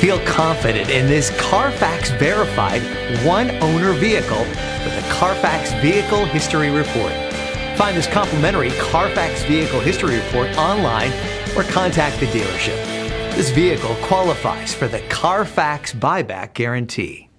Feel confident in this Carfax verified one-owner vehicle with the Carfax Vehicle History Report. Find this complimentary Carfax Vehicle History Report online or contact the dealership. This vehicle qualifies for the Carfax Buyback Guarantee.